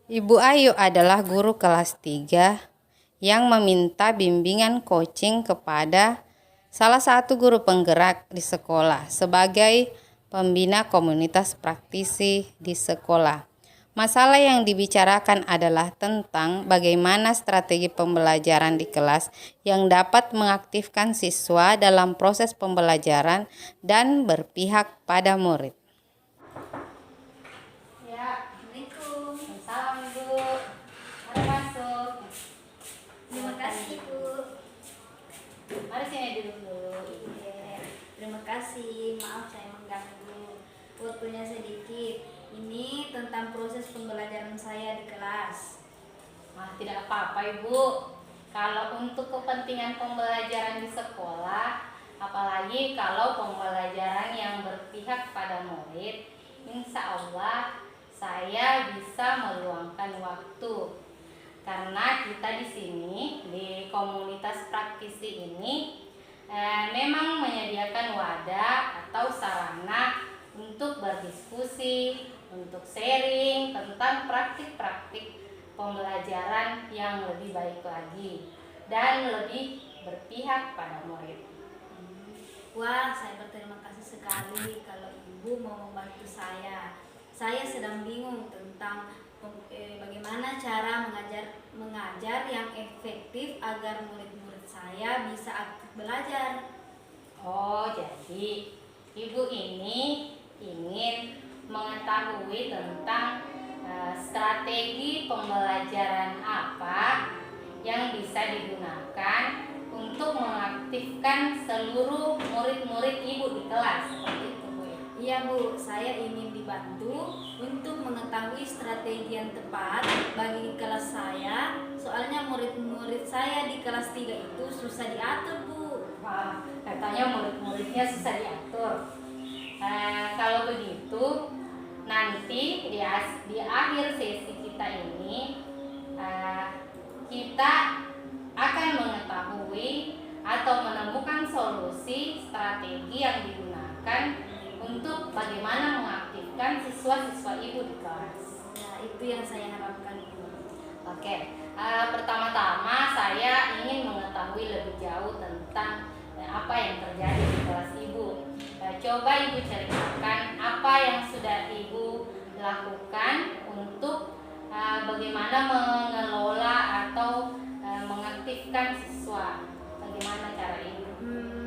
Ibu Ayu adalah guru kelas 3 yang meminta bimbingan coaching kepada salah satu guru penggerak di sekolah sebagai pembina komunitas praktisi di sekolah. Masalah yang dibicarakan adalah tentang bagaimana strategi pembelajaran di kelas yang dapat mengaktifkan siswa dalam proses pembelajaran dan berpihak pada murid. Ya, Assalamualaikum. Salam Bu. Mari masuk. Terima kasih Bu. Mari sini duduk dulu. Iya, terima kasih. Maaf saya mengganggu. Waktunya sedikit. Ini tentang proses pembelajaran saya di kelas. Tidak apa-apa Ibu. Kalau untuk kepentingan pembelajaran di sekolah, apalagi kalau pembelajaran yang berpihak pada murid, insya Allah saya bisa meluangkan waktu. Karena kita di sini di komunitas praktisi ini memang menyediakan wadah atau sarana untuk berdiskusi, untuk sharing tentang praktik-praktik pembelajaran yang lebih baik lagi dan lebih berpihak pada murid. Wah, saya berterima kasih sekali kalau Ibu mau membantu saya. Saya sedang bingung tentang bagaimana cara mengajar yang efektif agar murid-murid saya bisa aktif belajar. Oh, jadi Ibu ini ingin mengetahui tentang strategi pembelajaran apa yang bisa digunakan untuk mengaktifkan seluruh murid-murid Ibu di kelas, seperti itu Bu. Iya Bu, saya ingin dibantu untuk mengetahui strategi yang tepat bagi kelas saya. Soalnya murid-murid saya di kelas 3 itu susah diatur Bu. Wah, katanya murid-muridnya susah diatur. Kalau begitu, nanti di akhir sesi kita ini kita akan mengetahui atau menemukan solusi strategi yang digunakan untuk bagaimana mengaktifkan siswa-siswa Ibu di kelas. Nah, itu yang saya harapkan Bu. Oke, pertama-tama saya ingin mengetahui lebih jauh tentang apa yang terjadi di kelas Ibu. Coba Ibu ceritakan apa yang sudah Ibu lakukan untuk bagaimana mengelola atau mengaktifkan siswa. Bagaimana cara Ibu?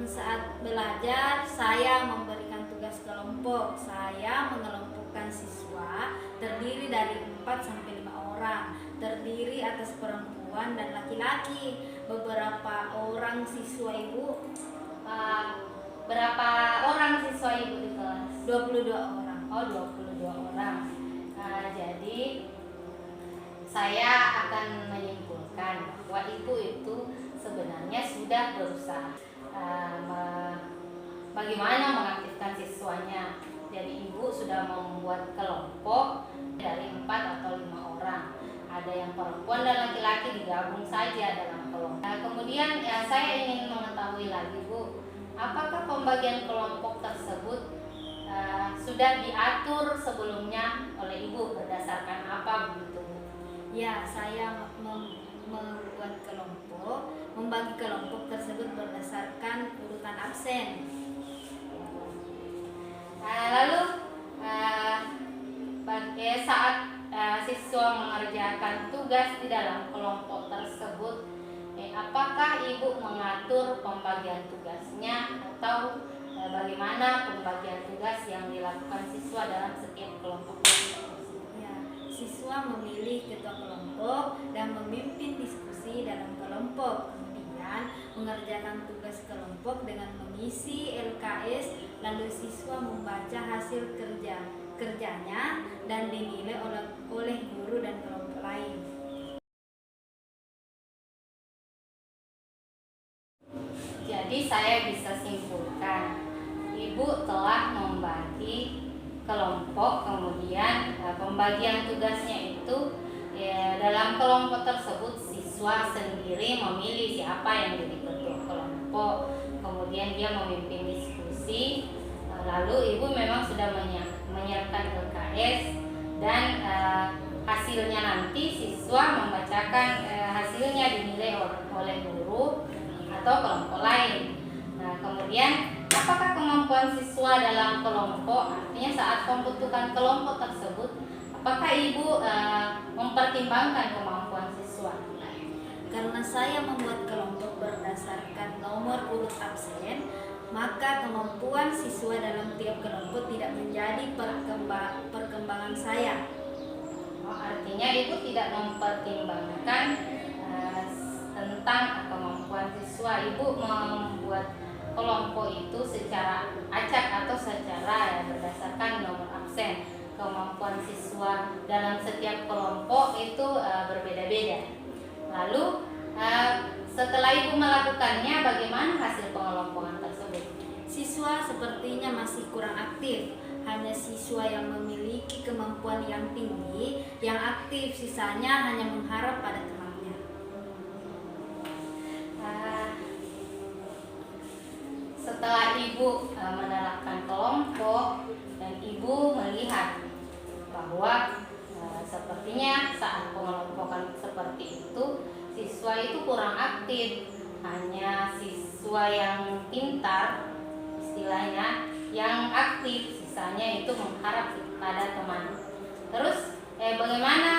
Saat belajar, saya memberikan tugas kelompok. Saya mengelompokkan siswa terdiri dari 4 sampai 5 orang, terdiri atas perempuan dan laki-laki. Beberapa orang siswa Ibu? Berapa orang siswa Ibu di kelas? 22 orang. Oh, 22 orang. Jadi saya akan menyimpulkan bahwa Ibu itu sebenarnya sudah berusaha bagaimana mengaktifkan siswanya. Jadi Ibu sudah membuat kelompok dari 4 atau 5 orang. Ada yang perempuan dan laki-laki digabung saja dalam kelompok. Kemudian saya ingin mengetahui lagi Bu, apakah pembagian kelompok tersebut sudah diatur sebelumnya oleh Ibu berdasarkan apa begitu Bu? Ya, saya membuat kelompok, membagi kelompok tersebut berdasarkan urutan absen. Lalu saat siswa mengerjakan tugas di dalam kelompok tersebut, apakah Ibu mengatur pembagian tugasnya atau bagaimana pembagian tugas yang dilakukan siswa dalam setiap kelompok? Ya, siswa memilih ketua kelompok dan memimpin diskusi dalam kelompok. Kemudian mengerjakan tugas kelompok dengan mengisi LKS, lalu siswa membaca hasil kerjanya dan dinilai oleh guru dan kelompok lain. Jadi saya bisa simpulkan, Ibu telah membagi kelompok, kemudian pembagian tugasnya itu dalam kelompok tersebut siswa sendiri memilih siapa yang jadi ketua kelompok, kemudian dia memimpin diskusi, lalu Ibu memang sudah menyiapkan LKS dan hasilnya nanti siswa membacakan hasilnya dinilai oleh guru atau kelompok lain. Nah, kemudian apakah kemampuan siswa dalam kelompok, artinya saat pembentukan kelompok tersebut, apakah Ibu mempertimbangkan kemampuan siswa? Karena saya membuat kelompok berdasarkan nomor urut absen, maka kemampuan siswa dalam tiap kelompok tidak menjadi perkembangan saya. Oh, artinya Ibu tidak mempertimbangkan tentang kemampuan siswa. Ibu membuat kelompok itu secara acak atau secara berdasarkan nomor absen. Kemampuan siswa dalam setiap kelompok itu berbeda-beda. Lalu setelah Ibu melakukannya, bagaimana hasil pengelompokan tersebut? Siswa sepertinya masih kurang aktif. Hanya siswa yang memiliki kemampuan yang tinggi yang aktif, sisanya hanya mengharap pada temannya. Setelah Ibu menerapkan kelompok dan Ibu melihat bahwa sepertinya saat pengelompokan seperti itu siswa itu kurang aktif, hanya siswa yang pintar istilahnya yang aktif, sisanya itu mengharap pada teman. Terus bagaimana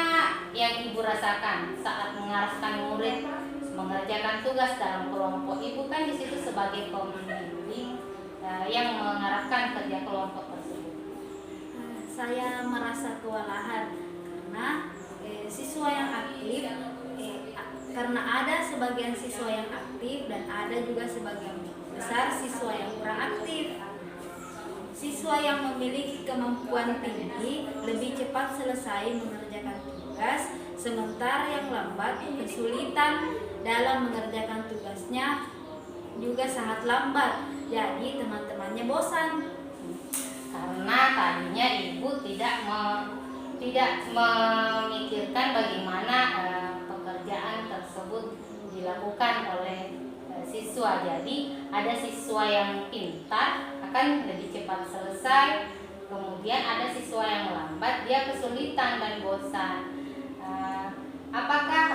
yang Ibu rasakan saat mengarahkan murid mengerjakan tugas dalam kelompok? Ibu kan di situ sebagai pembimbing yang mengarahkan kerja kelompok tersebut. Saya merasa kewalahan karena siswa yang aktif, karena ada sebagian siswa yang aktif dan ada juga sebagian besar siswa yang kurang aktif. Siswa yang memiliki kemampuan tinggi lebih cepat selesai mengerjakan tugas, sementara yang lambat kesulitan dalam mengerjakan tugasnya juga sangat lambat. Jadi teman-temannya bosan. Karena tadinya Ibu tidak memikirkan bagaimana pekerjaan tersebut dilakukan oleh siswa. Jadi ada siswa yang pintar akan lebih cepat selesai, kemudian ada siswa yang lambat, dia kesulitan dan bosan.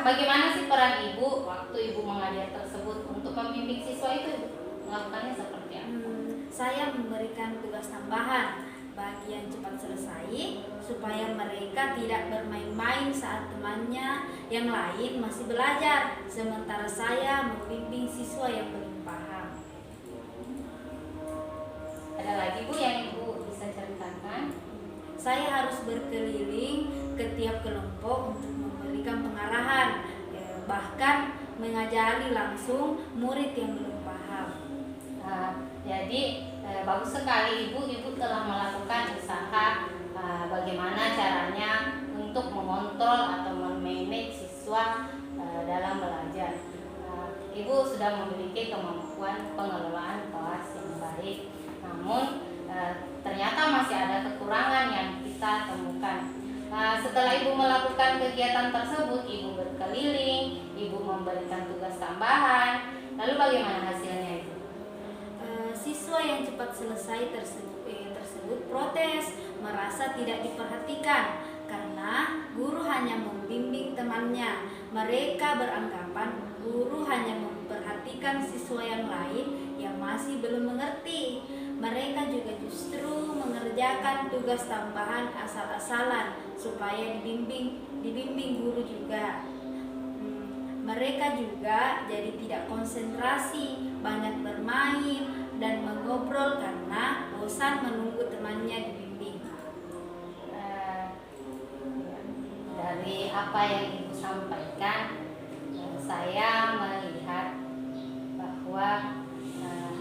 Bagaimana sih peran Ibu waktu Ibu mengajar tersebut untuk membimbing siswa itu? Ibu melakukannya seperti apa? Saya memberikan tugas tambahan bagi yang cepat selesai supaya mereka tidak bermain-main saat temannya yang lain masih belajar, sementara saya membimbing siswa yang belum paham. Ada lagi Bu yang Ibu bisa ceritakan? Saya harus berkeliling ke tiap kelompok untuk memberikan pengarahan, bahkan mengajari langsung murid yang belum paham. Jadi bagus sekali Ibu telah melakukan usaha bagaimana caranya untuk mengontrol atau memanage siswa dalam belajar. Ibu sudah memiliki kemampuan pengelolaan kelas yang baik, namun ternyata masih ada kekurangan yang kita temukan. Setelah Ibu melakukan kegiatan tersebut, Ibu berkeliling, Ibu memberikan tugas tambahan, lalu bagaimana hasilnya Ibu? Siswa yang cepat selesai tersebut protes, merasa tidak diperhatikan karena guru hanya membimbing temannya. Mereka beranggapan guru hanya memperhatikan siswa yang lain yang masih belum mengerti. Mereka juga justru mengerjakan tugas tambahan asal-asalan supaya dibimbing guru juga. Mereka juga jadi tidak konsentrasi, banyak bermain dan mengobrol karena bosan menunggu temannya dibimbing. Dari apa yang Ibu sampaikan, saya melihat bahwa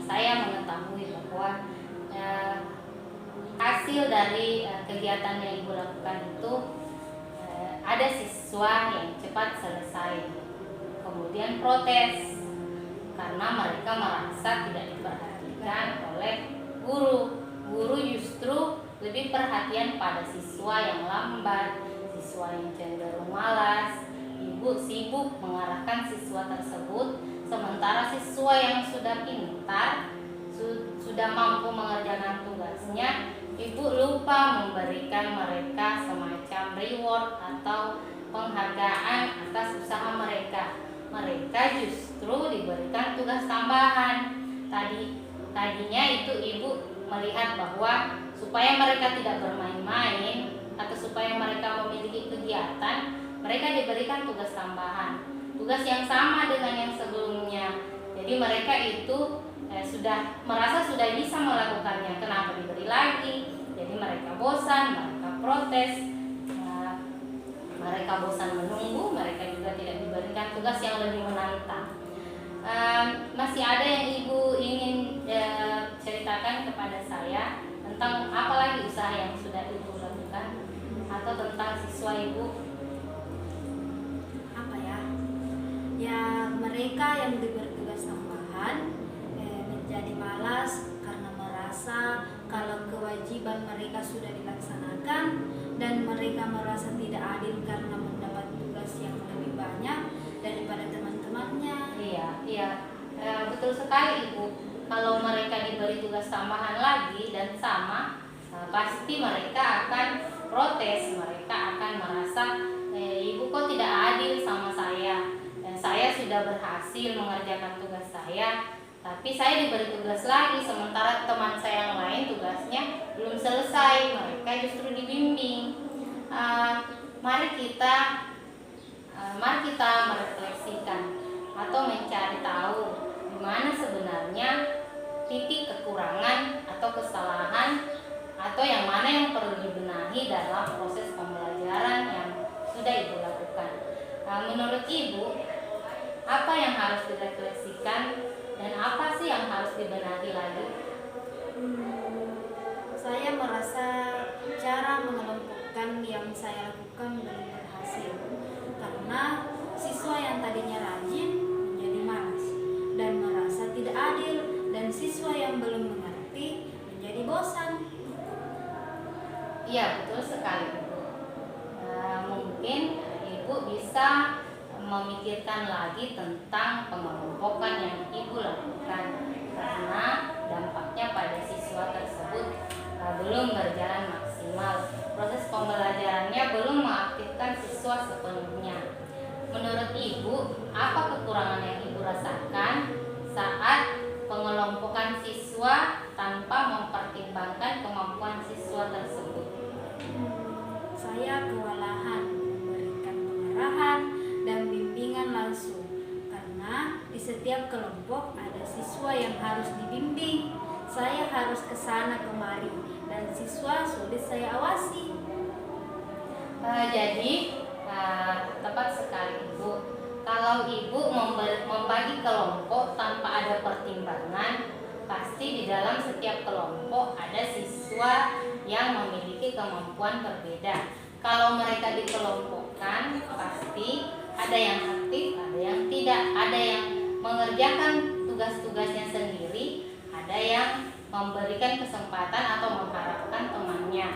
saya mengetahui bahwa hasil dari kegiatan yang Ibu lakukan itu ada siswa yang cepat selesai, kemudian protes karena mereka merasa tidak diperhatikan oleh guru. Guru justru lebih perhatian pada siswa yang lambat, siswa yang cenderung malas. Ibu sibuk mengarahkan siswa tersebut, sementara siswa yang sudah pintar, sudah mampu mengerjakan tugasnya, Ibu lupa memberikan mereka semacam reward atau penghargaan atas usaha mereka. Mereka justru diberikan tugas tambahan. Tadinya itu ibu melihat bahwa supaya mereka tidak bermain-main atau supaya mereka memiliki kegiatan, mereka diberikan tugas tambahan, tugas yang sama dengan yang sebelumnya. Jadi mereka itu sudah merasa sudah bisa melakukannya, kenapa diberi lagi? Jadi mereka bosan, mereka protes, mereka bosan menunggu, mereka juga tidak diberikan tugas yang lebih menantang. Masih ada yang ibu ingin ceritakan kepada saya tentang apa lagi usaha yang sudah ibu lakukan atau tentang siswa ibu? Apa ya? Ya, mereka yang diberi tugas tambahan menjadi malas karena merasa kalau kewajiban mereka sudah dilaksanakan, dan mereka merasa tidak adil karena mendapat tugas yang lebih banyak daripada teman-temannya. Iya, betul sekali ibu. Kalau mereka diberi tugas tambahan lagi dan sama, pasti mereka akan protes. Mereka akan merasa ibu kok tidak adil sama saya, dan saya sudah berhasil mengerjakan tugas saya, tapi saya diberi tugas lagi sementara teman saya yang lain tugasnya belum selesai. Mereka justru dibimbing. Mari kita merefleksikan atau mencari tahu di mana sebenarnya titik kekurangan atau kesalahan, atau yang mana yang perlu dibenahi dalam proses pembelajaran yang sudah ibu lakukan. Menurut ibu, apa yang harus direfleksikan dan apa sih yang harus dibenahi lagi? Saya merasa cara mengelompokkan yang saya lakukan belum berhasil, karena siswa yang tadinya rajin menjadi malas dan merasa tidak adil, dan siswa yang belum mengerti menjadi bosan. Iya, betul sekali ibu. Mungkin ibu bisa memikirkan lagi tentang pengelompokan yang ibu lakukan, karena dampaknya pada siswa tersebut belum berjalan maksimal. Proses pembelajarannya belum mengaktifkan siswa sepenuhnya. Menurut ibu, apa kekurangan yang ibu rasakan saat pengelompokan siswa tanpa mempertimbangkan kemampuan siswa tersebut? Saya kewalahan memberikan pengarahan dan bimbingan langsung, karena di setiap kelompok ada siswa yang harus dibimbing. Saya harus ke sana kemari, dan siswa sulit saya awasi. Jadi tepat sekali ibu. Kalau ibu membagi kelompok tanpa ada pertimbangan, pasti di dalam setiap kelompok ada siswa yang memiliki kemampuan berbeda. Kalau mereka dikelompokkan, pasti ada yang aktif, ada yang tidak, ada yang mengerjakan tugas-tugasnya sendiri, ada yang memberikan kesempatan atau mengharapkan temannya.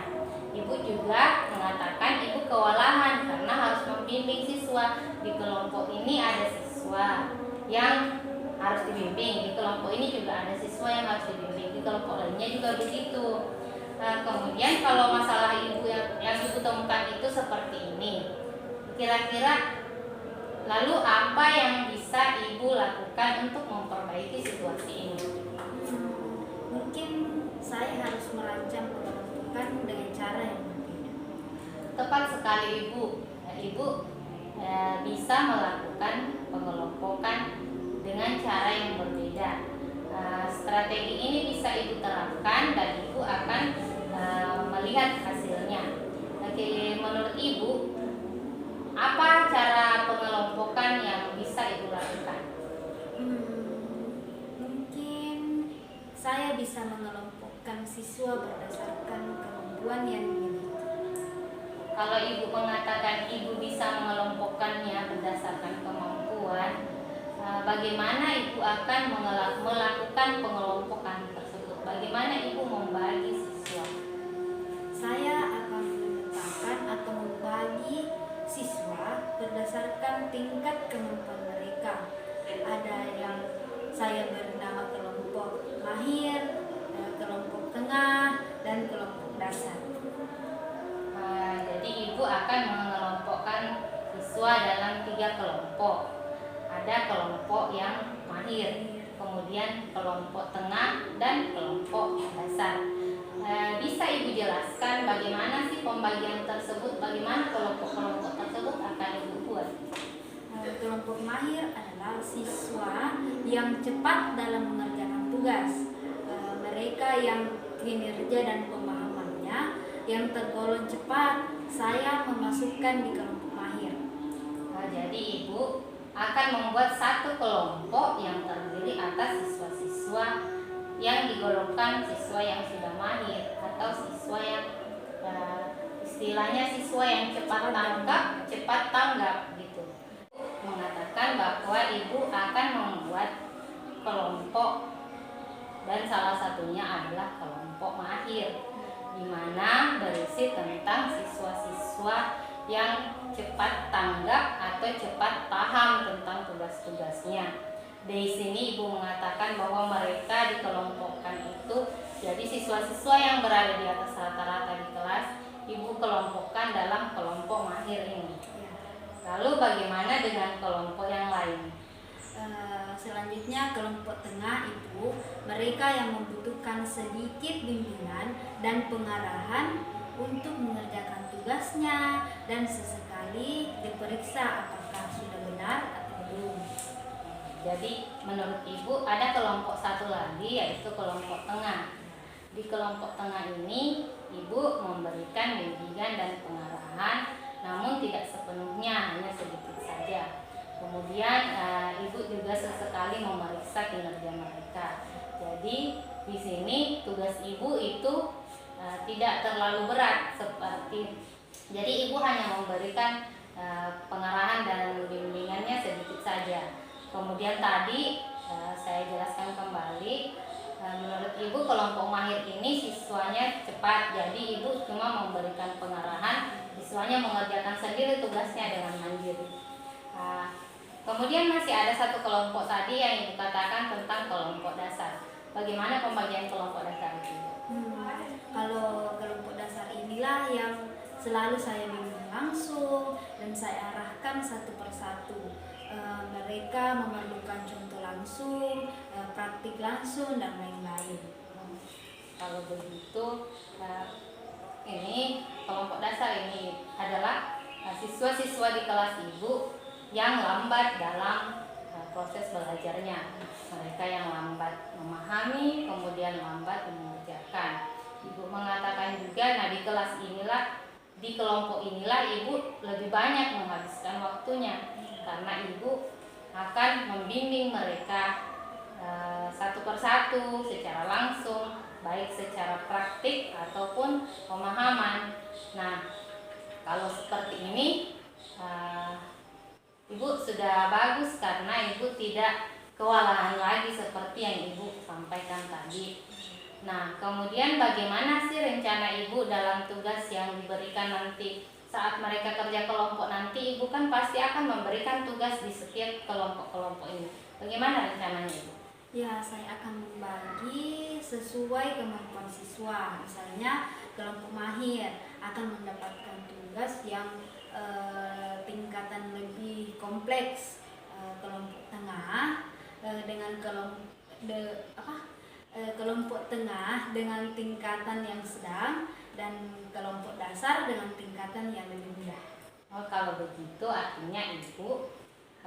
Ibu juga mengatakan ibu kewalahan karena harus membimbing siswa. Di kelompok ini ada siswa yang harus dibimbing, di kelompok ini juga ada siswa yang harus dibimbing, di kelompok lainnya juga begitu. Kemudian kalau masalah ibu yang ibu temukan itu seperti ini, kira-kira lalu apa yang bisa ibu lakukan untuk memperbaiki situasi ini? Mungkin saya harus merancang pengelompokan dengan cara yang berbeda. Tepat sekali ibu. Ibu bisa melakukan pengelompokan dengan cara yang berbeda. Strategi ini bisa ibu terapkan dan ibu akan melihat hasilnya. Oke, menurut ibu, apa cara pengelompokan yang bisa ibu lakukan? Mungkin saya bisa mengelompokkan siswa berdasarkan kemampuan yang dimiliki. Kalau ibu mengatakan ibu bisa mengelompokkannya berdasarkan kemampuan, bagaimana ibu akan melakukan pengelompokan tersebut? Bagaimana ibu membagi siswa? Saya akan menetapkan atau membagi siswa berdasarkan tingkat kemampuan mereka. Ada yang saya beri nama kelompok mahir, kelompok tengah, dan kelompok dasar. Jadi ibu akan kelompok. Ada kelompok yang mahir, kemudian kelompok tengah, dan kelompok dasar. Bisa Ibu jelaskan bagaimana sih pembagian tersebut, bagaimana kelompok-kelompok tersebut akan Ibu buat? Kelompok mahir adalah siswa yang cepat dalam mengerjakan tugas. Mereka yang kinerja dan pemahamannya yang tergolong cepat, saya memasukkan di kelompok mahir. Jadi Ibu akan membuat satu kelompok yang terdiri atas siswa-siswa yang digolongkan siswa yang sudah mahir atau siswa yang istilahnya siswa yang cepat tanggap gitu. Mengatakan bahwa Ibu akan membuat kelompok dan salah satunya adalah kelompok mahir, di mana berisi tentang siswa-siswa yang cepat tanggap atau cepat paham tentang tugas-tugasnya. Di sini Ibu mengatakan bahwa mereka dikelompokkan itu jadi siswa-siswa yang berada di atas rata-rata di kelas, Ibu kelompokkan dalam kelompok mahir ini. Lalu bagaimana dengan kelompok yang lain? Selanjutnya kelompok tengah itu mereka yang membutuhkan sedikit bimbingan dan pengarahan untuk mengerjakan tugasnya dan sesekali diperiksa apakah sudah benar atau belum. Jadi menurut Ibu ada kelompok satu lagi yaitu kelompok tengah. Di kelompok tengah ini Ibu memberikan bimbingan dan pengarahan, namun tidak sepenuhnya, hanya sedikit saja. Kemudian Ibu juga sesekali memeriksa kinerja mereka. Jadi di sini tugas Ibu itu tidak terlalu berat jadi Ibu hanya memberikan pengarahan dan bimbingannya sedikit saja. Kemudian tadi saya jelaskan kembali, menurut Ibu kelompok mahir ini siswanya cepat, jadi Ibu cuma memberikan pengarahan, siswanya mengerjakan sendiri tugasnya dengan mandiri. Kemudian masih ada satu kelompok tadi yang Ibu katakan tentang kelompok dasar. Bagaimana pembagian kelompok dasar itu? Kalau kelompok dasar inilah yang selalu saya bimbing langsung dan saya arahkan satu persatu. Mereka memerlukan contoh langsung, praktik langsung, dan lain-lain. Kalau begitu, ini kelompok dasar ini adalah siswa-siswa di kelas Ibu yang lambat dalam proses belajarnya. Mereka yang lambat memahami, kemudian lambat mengerjakan. Ibu mengatakan juga, di kelas inilah, di kelompok inilah Ibu lebih banyak menghabiskan waktunya, karena Ibu akan membimbing mereka satu persatu secara langsung, baik secara praktik ataupun pemahaman. Nah, kalau seperti ini Ibu sudah bagus karena Ibu tidak kewalahan lagi seperti yang Ibu sampaikan tadi. Nah, kemudian bagaimana sih rencana Ibu dalam tugas yang diberikan nanti saat mereka kerja kelompok nanti? Ibu kan pasti akan memberikan tugas di setiap kelompok-kelompok ini. Bagaimana rencananya Ibu? Ya, saya akan membagi sesuai kemampuan siswa. Misalnya kelompok mahir akan mendapatkan tugas yang tingkatan lebih kompleks, kelompok tengah dengan kelompok tengah dengan tingkatan yang sedang, dan kelompok dasar dengan tingkatan yang lebih mudah. Kalau begitu artinya Ibu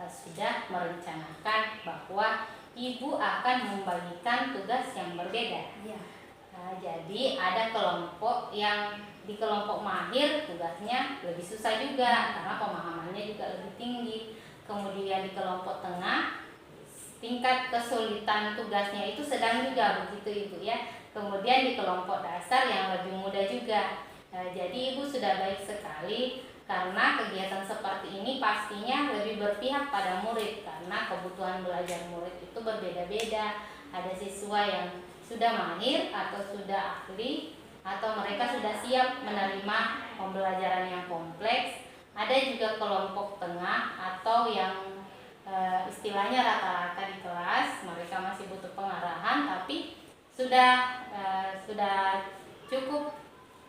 sudah merencanakan bahwa Ibu akan membagikan tugas yang berbeda. Ya. Jadi ada kelompok yang di kelompok mahir tugasnya lebih susah juga karena pemahamannya juga lebih tinggi. Kemudian di kelompok tengah tingkat kesulitan tugasnya itu sedang juga, begitu Ibu ya. Kemudian di kelompok dasar yang lebih mudah juga. Jadi Ibu sudah baik sekali karena kegiatan seperti ini pastinya lebih berpihak pada murid karena kebutuhan belajar murid itu berbeda-beda. Ada siswa yang sudah mahir atau sudah ahli atau mereka sudah siap menerima pembelajaran yang kompleks. Ada juga kelompok tengah atau yang istilahnya rata-rata di kelas, mereka masih butuh pengarahan tapi sudah cukup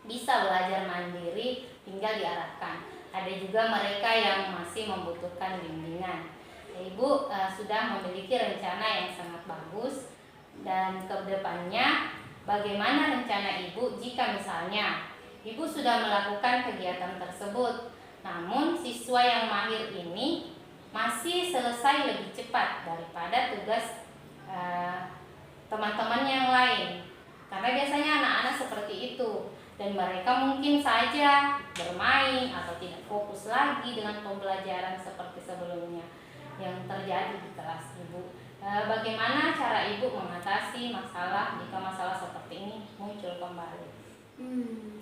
bisa belajar mandiri, tinggal diarahkan. Ada juga mereka yang masih membutuhkan bimbingan. Ibu sudah memiliki rencana yang sangat bagus, dan ke depannya bagaimana rencana Ibu jika misalnya Ibu sudah melakukan kegiatan tersebut, namun siswa yang mahir ini masih selesai lebih cepat daripada tugas teman-teman yang lain. Karena biasanya anak-anak seperti itu, dan mereka mungkin saja bermain atau tidak fokus lagi dengan pembelajaran seperti sebelumnya yang terjadi di kelas Ibu. Bagaimana cara Ibu mengatasi masalah jika masalah seperti ini muncul kembali?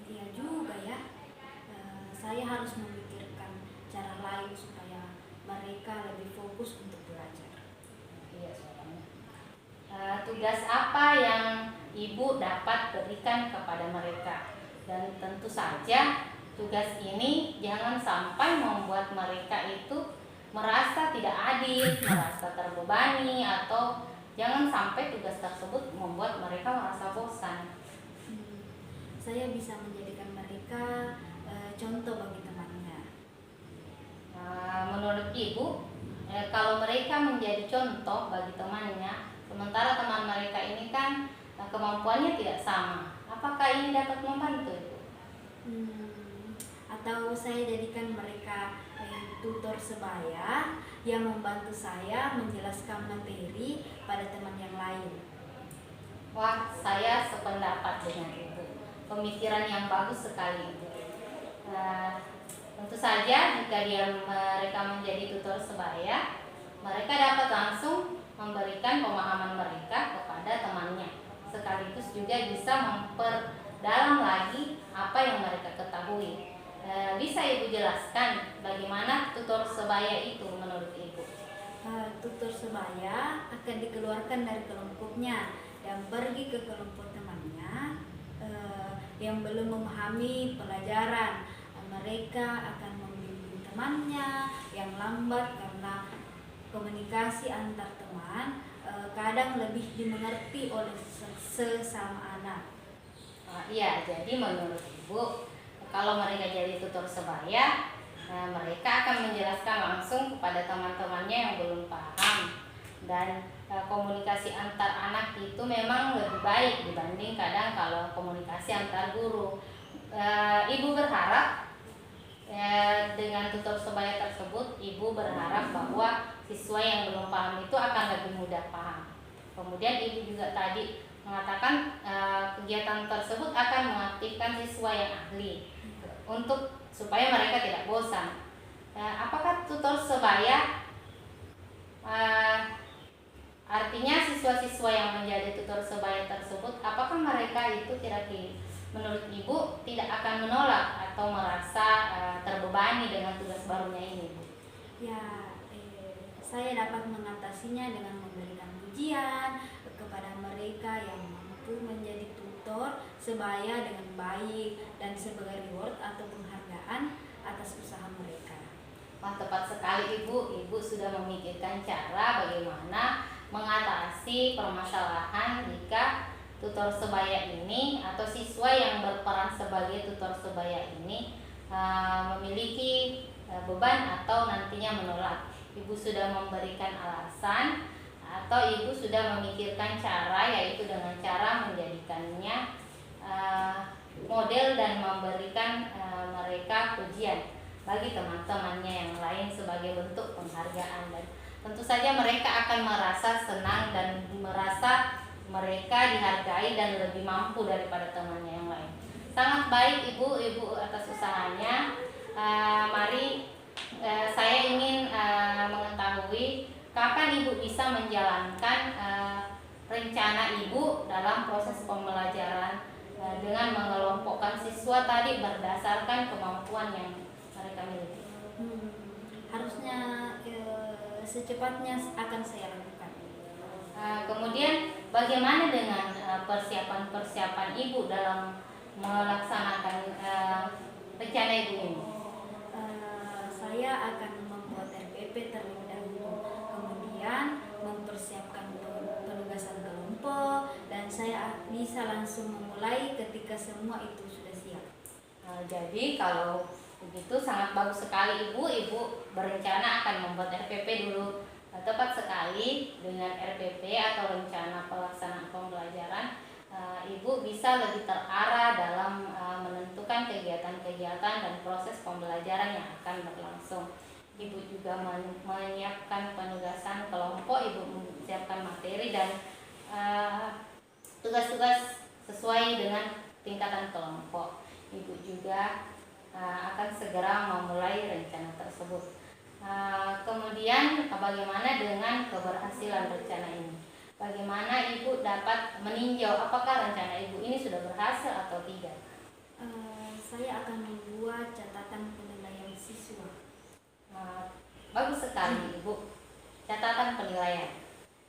Iya juga ya. Saya harus memikirkan cara lain supaya mereka lebih fokus untuk belajar. Iya, soalnya. Tugas apa yang Ibu dapat berikan kepada mereka? Dan tentu saja tugas ini jangan sampai membuat mereka itu merasa tidak adil, merasa terbebani, atau jangan sampai tugas tersebut membuat mereka merasa bosan. Saya bisa menjadikan mereka contoh bagi temannya. Menurut Ibu, kalau mereka menjadi contoh bagi temannya, sementara teman mereka ini kan kemampuannya tidak sama, apakah ini dapat membantu Ibu? Atau saya jadikan mereka tutor sebaya yang membantu saya menjelaskan materi pada teman yang lain. Wah, saya sependapat dengan Ibu. Pemikiran yang bagus sekali Ibu. Tentu saja jika mereka menjadi tutor sebaya, mereka dapat langsung memberikan pemahaman mereka kepada temannya, sekaligus juga bisa memperdalam lagi apa yang mereka ketahui. Bisa Ibu jelaskan bagaimana tutor sebaya itu menurut Ibu? Tutor sebaya akan dikeluarkan dari kelompoknya dan pergi ke kelompok temannya yang belum memahami pelajaran. Mereka akan membimbing temannya yang lambat, karena komunikasi antar teman kadang lebih dimengerti oleh sesama anak. Iya, jadi menurut Ibu, kalau mereka jadi tutor sebaya, mereka akan menjelaskan langsung kepada teman-temannya yang belum paham, dan komunikasi antar anak itu memang lebih baik dibanding kadang kalau komunikasi antar guru. Ibu berharap dengan tutor sebaya tersebut, Ibu berharap bahwa siswa yang belum paham itu akan lebih mudah paham. Kemudian Ibu juga tadi mengatakan kegiatan tersebut akan mengaktifkan siswa yang ahli supaya mereka tidak bosan. Apakah tutor sebaya artinya siswa-siswa yang menjadi tutor sebaya tersebut, apakah mereka itu kira-kira menurut Ibu tidak akan menolak atau merasa terbebani dengan tugas barunya ini, Bu? Ya, saya dapat mengatasinya dengan memberikan pujian kepada mereka yang mampu menjadi tutor sebaya dengan baik, dan sebagai reward atau penghargaan atas usaha mereka. Wah, tepat sekali Ibu. Ibu sudah memikirkan cara bagaimana mengatasi permasalahan jika tutor sebaya ini atau siswa yang berperan sebagai tutor sebaya ini memiliki beban atau nantinya menolak. Ibu sudah memberikan alasan atau Ibu sudah memikirkan cara, yaitu dengan cara menjadikannya model dan memberikan mereka pujian bagi teman-temannya yang lain sebagai bentuk penghargaan, dan tentu saja mereka akan merasa senang dan merasa mereka dihargai dan lebih mampu daripada temannya yang lain. Sangat baik Ibu atas usahanya. Mari saya ingin mengetahui kapan Ibu bisa menjalankan rencana Ibu dalam proses pembelajaran dengan mengelompokkan siswa tadi berdasarkan kemampuan yang mereka miliki. Harusnya secepatnya akan saya lakukan. Kemudian bagaimana dengan persiapan Ibu dalam melaksanakan rencana Ibu ini? Saya akan membuat RPP terlebih dahulu, kemudian mempersiapkan penugasan kelompok, dan saya bisa langsung memulai ketika semua itu sudah siap. Jadi kalau Begitu sangat bagus sekali Ibu berencana akan membuat RPP dulu. Tepat sekali dengan RPP atau rencana pelaksanaan pembelajaran, Ibu bisa lebih terarah dalam menentukan kegiatan-kegiatan dan proses pembelajaran yang akan berlangsung. Ibu juga menyiapkan penugasan kelompok, Ibu menyiapkan materi dan tugas-tugas sesuai dengan tingkatan kelompok. Ibu juga akan segera memulai rencana tersebut. Kemudian bagaimana dengan keberhasilan rencana ini? Bagaimana Ibu dapat meninjau apakah rencana Ibu ini sudah berhasil atau tidak? Saya akan membuat catatan penilaian siswa. Bagus sekali Ibu. Catatan penilaian.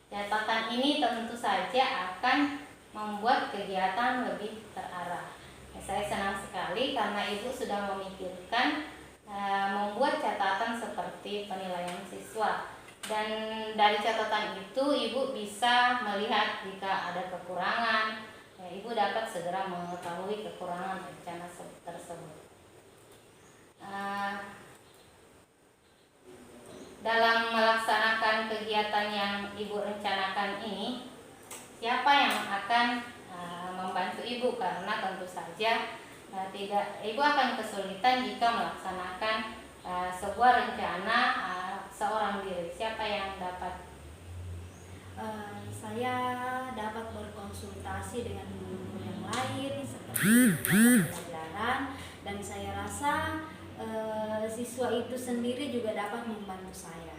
Catatan ini tentu saja akan membuat kegiatan lebih terarah. Saya senang sekali karena Ibu sudah memikirkan membuat catatan seperti penilaian siswa. Dan dari catatan itu Ibu bisa melihat jika ada kekurangan, Ibu dapat segera mengetahui kekurangan rencana tersebut. Dalam melaksanakan kegiatan yang Ibu rencanakan ini, siapa yang akan membantu Ibu? Karena tentu saja Ibu akan kesulitan jika melaksanakan sebuah rencana seorang diri. Siapa yang dapat? Saya dapat berkonsultasi dengan guru-guru yang lain seperti pelajaran, dan saya rasa siswa itu sendiri juga dapat membantu saya.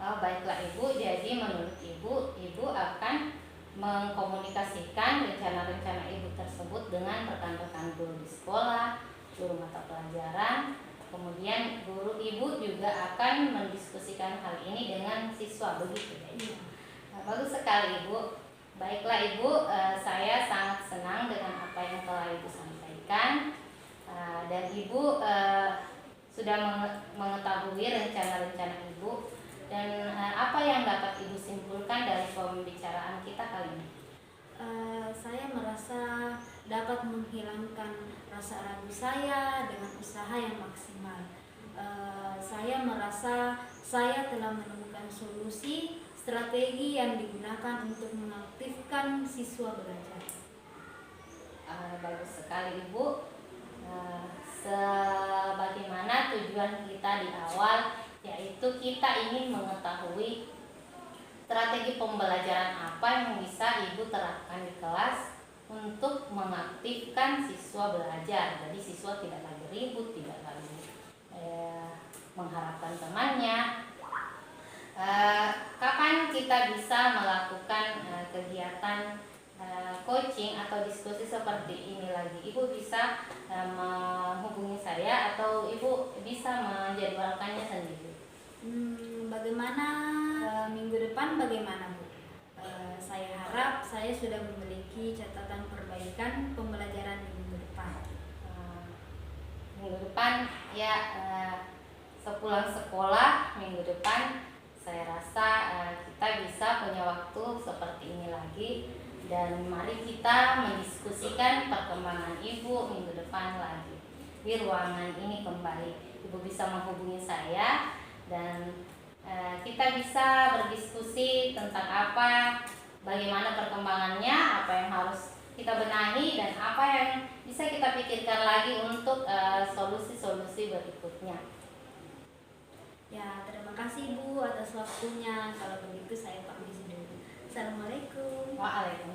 Baiklah Ibu, jadi menurut Ibu akan mengkomunikasikan rencana-rencana Ibu tersebut dengan rekan-rekan guru di sekolah, guru mata pelajaran, kemudian guru Ibu juga akan mendiskusikan hal ini dengan siswa, begitu ya Ibu? Bagus sekali Ibu. Baiklah Ibu, saya sangat senang dengan apa yang telah Ibu sampaikan, dan Ibu sudah mengetahui rencana-rencana Ibu. Dan apa yang dapat Ibu simpulkan dari pembicaraan kita kali ini? Saya merasa dapat menghilangkan rasa ragu saya dengan usaha yang maksimal. Saya merasa saya telah menemukan solusi strategi yang digunakan untuk mengaktifkan siswa belajar. Bagus sekali Ibu. Sebagaimana tujuan kita di awal, yaitu kita ingin mengetahui strategi pembelajaran apa yang bisa Ibu terapkan di kelas untuk mengaktifkan siswa belajar. Jadi siswa tidak lagi ribut, tidak lagi mengharapkan temannya. Kapan kita bisa melakukan kegiatan coaching atau diskusi seperti ini lagi? Ibu bisa menghubungi saya atau Ibu bisa menjadwalkannya sendiri. Bagaimana minggu depan bagaimana Bu? Saya harap saya sudah memiliki catatan perbaikan pembelajaran di minggu depan. Minggu depan ya, sepulang sekolah minggu depan saya rasa kita bisa punya waktu seperti ini lagi, dan mari kita mendiskusikan perkembangan Ibu minggu depan lagi di ruangan ini kembali. Ibu bisa menghubungi saya dan kita bisa berdiskusi tentang bagaimana perkembangannya, apa yang harus kita benahi, dan apa yang bisa kita pikirkan lagi untuk solusi-solusi berikutnya. Ya, terima kasih Bu atas waktunya. Kalau begitu saya permisi dulu. Assalamualaikum. Waalaikumsalam.